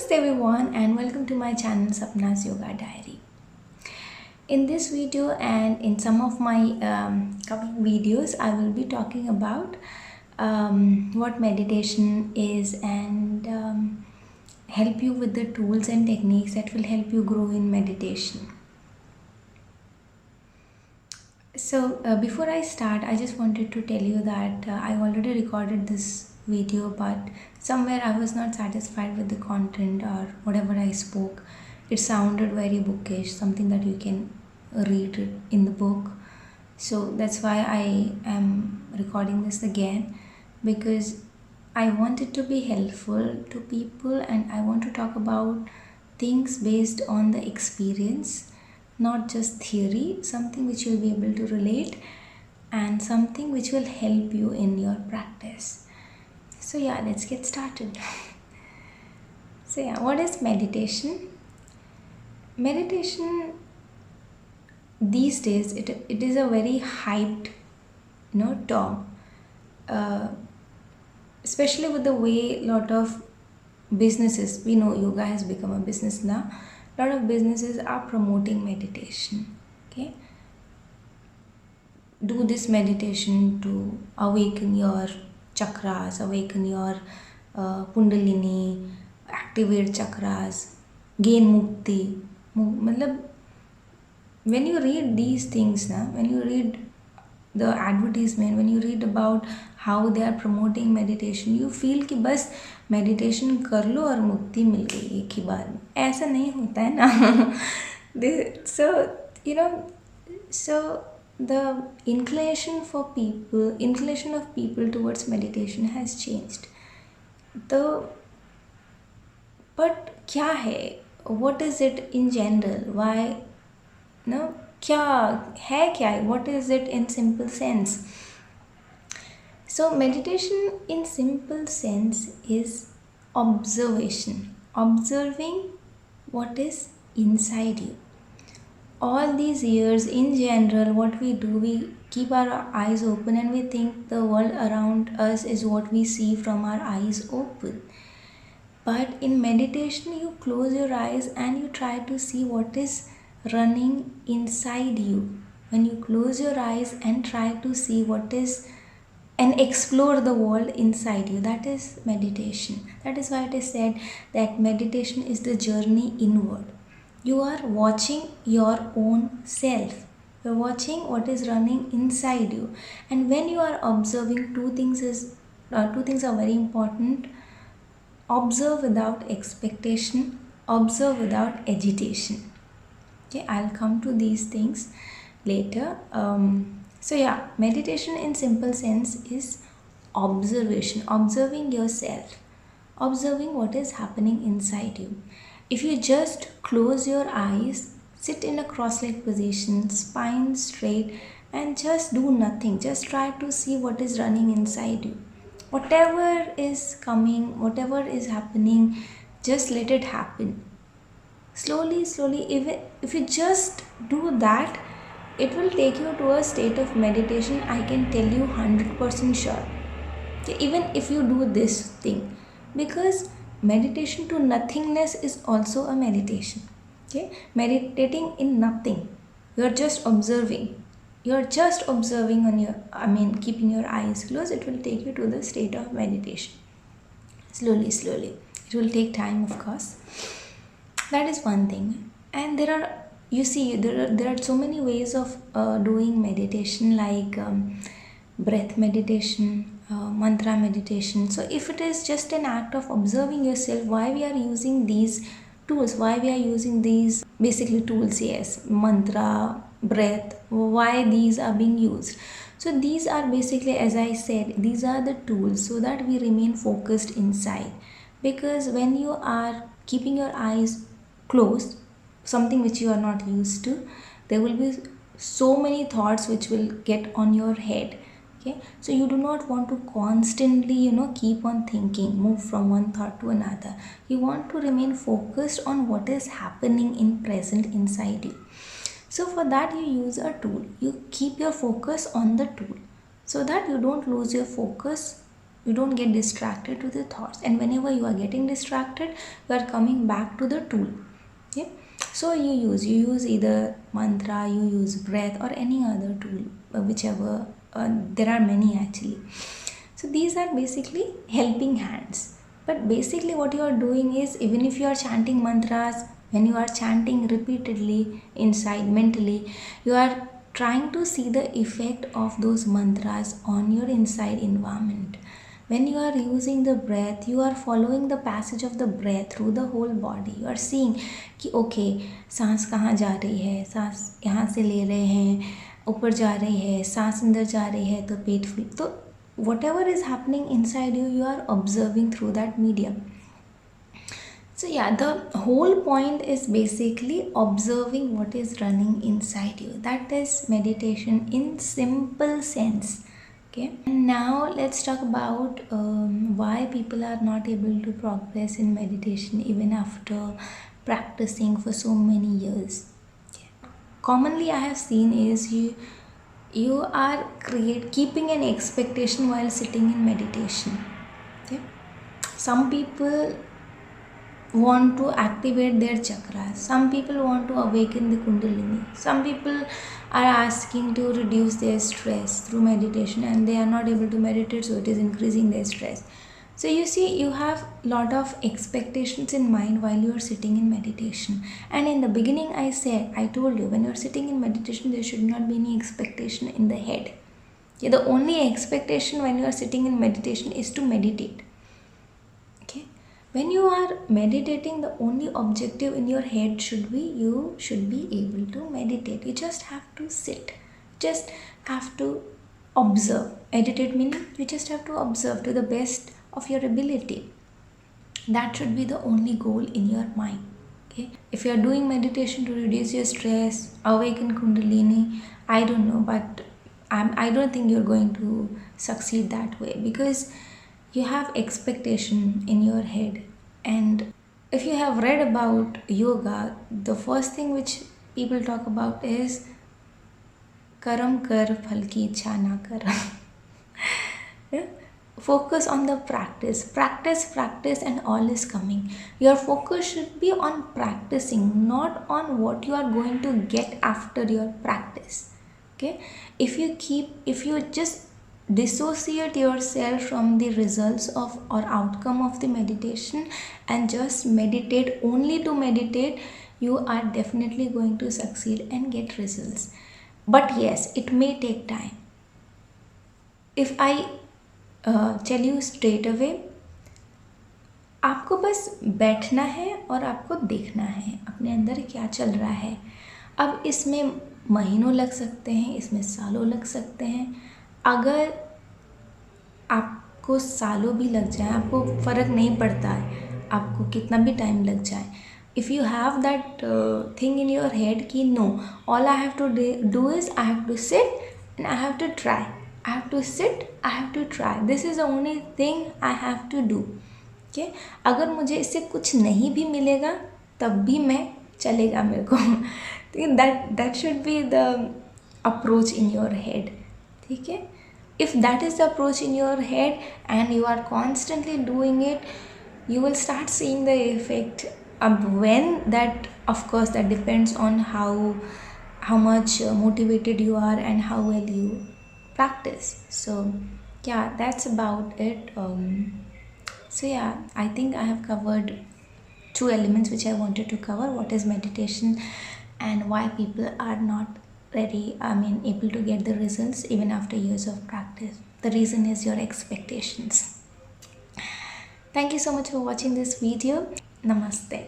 Namaste everyone and welcome to my channel Sapna's Yoga Diary. In this video and in some of my coming videos, I will be talking about what meditation is and help you with the tools and techniques that will help you grow in meditation. So before I start, I just wanted to tell you that I already recorded this video, but somewhere I was not satisfied with the content or whatever I spoke. It sounded very bookish, something that you can read it in the book. So that's why I am recording this again, because I want it to be helpful to people and I want to talk about things based on the experience, not just theory, something which you'll be able to relate and something which will help you in your practice. So yeah, let's get started. So yeah, what is meditation? Meditation these days, it is a very hyped term, especially with the way a lot of businesses, we know yoga has become a business now, a lot of businesses are promoting meditation. Okay, do this meditation to awaken your chakras, awaken your kundalini, activate chakras, gain mukti. Matlab, when you read these things now, when you read the advertisement, when you read about how they are promoting meditation, you feel कि बस meditation कर लो और मुक्ति मिल गई एक ही बार में. ऐसा नहीं होता है ना. So the inclination of people towards meditation has changed. But क्या है? What is it in general? Why? No, क्या है? What is it in simple sense? So meditation in simple sense is observation. Observing what is inside you. All these years in general, what we do, we keep our eyes open and we think the world around us is what we see from our eyes open. But in meditation, you close your eyes and you try to see what is running inside you. When you close your eyes and try to see what is and explore the world inside you, that is meditation. That is why it is said that meditation is the journey inward. You are watching your own self. You are watching what is running inside you. And when you are observing, two things are very important. Observe without expectation, observe without agitation. Okay, I'll come to these things later. So yeah, meditation in simple sense is observation, observing yourself, observing what is happening inside you. If you just close your eyes, sit in a cross-legged position, spine straight, and just do nothing, just try to see what is running inside you. Whatever is coming, whatever is happening, just let it happen. Slowly, even if you just do that, it will take you to a state of meditation. I can tell you 100% sure. Okay, even if you do this thing, because meditation to nothingness is also a meditation. Okay, meditating in nothing, you are just observing. You are just observing keeping your eyes closed. It will take you to the state of meditation. Slowly. It will take time, of course. That is one thing. And there are so many ways of doing meditation, like breath meditation, mantra meditation. So if it is just an act of observing yourself, why we are using these tools, why we are using these basically tools, yes, mantra, breath, why these are being used. So these are basically, as I said, these are the tools so that we remain focused inside. Because when you are keeping your eyes closed, something which you are not used to, there will be so many thoughts which will get on your head. Okay, so you do not want to constantly keep on thinking, move from one thought to another. You want to remain focused on what is happening in present inside you. So for that you use a tool. You keep your focus on the tool so that you don't lose your focus You don't get distracted to the thoughts, and whenever you are getting distracted, you are coming back to the tool. Okay, so you use either mantra, you use breath, or any other tool, whichever. There are many actually. So these are basically helping hands. But basically what you are doing is, even if you are chanting mantras, when you are chanting repeatedly inside mentally, you are trying to see the effect of those mantras on your inside environment. When you are using the breath, you are following the passage of the breath through the whole body. You are seeing कि okay, सांस कहाँ जा रही है, सांस यहाँ से ले रहे हैं, ऊपर जा रही है, सांस अंदर जा रही है तो पेट फुल. तो whatever is happening inside you, you are observing through that medium. So yeah, the whole point is basically observing what is running inside you. That is meditation in simple sense. Okay, and now let's talk about why people are not able to progress in meditation even after practicing for so many years. Okay. Commonly I have seen is you are keeping an expectation while sitting in meditation. Okay, some people want to activate their chakras, some people want to awaken the kundalini, some people are asking to reduce their stress through meditation, and they are not able to meditate, so it is increasing their stress. So you see, you have lot of expectations in mind while you are sitting in meditation. And in the beginning I told you, when you are sitting in meditation, there should not be any expectation in the head. Yeah, the only expectation when you are sitting in meditation is to meditate. Okay, when you are meditating, the only objective in your head should be, you should be able to meditate. You just have to sit, just have to observe. Meditate meaning you just have to observe to the best of your ability. That should be the only goal in your mind. Okay, if you are doing meditation to reduce your stress, awaken kundalini, I don't know, but I don't think you're going to succeed that way, because you have expectation in your head. And if you have read about yoga, the first thing which people talk about is karam kar phal ki ichha na kar. Yeah? Focus on the practice, and all is coming. Your focus should be on practicing, not on what you are going to get after your practice. Okay, if you just dissociate yourself from the results of or outcome of the meditation and just meditate only to meditate, you are definitely going to succeed and get results. But yes, it may take time. If I tell you straight away, आपको बस बैठना है और आपको देखना है अपने अंदर क्या चल रहा है. अब इसमें महीनों लग सकते हैं, इसमें सालों लग सकते हैं. अगर आपको सालों भी लग जाए, आपको फ़र्क नहीं पड़ता है, आपको कितना भी टाइम लग जाए. If you have that thing in your head कि no, all I have to do is I have to sit and I have to try. I have to sit, I have to try. This is the only thing I have to do. Okay? अगर मुझे इससे कुछ नहीं भी मिलेगा तब भी मैं चलेगा मेरे को. that should be the approach in your head. ठीक है? If that is the approach in your head and you are constantly doing it, you will start seeing the effect. When that, of course, that depends on how much motivated you are and how well you practice. So yeah, that's about it. So yeah, I think I have covered 2 elements which I wanted to cover. What is meditation and why people are not able to get the results even after years of practice. The reason is your expectations. Thank you so much for watching this video. Namaste.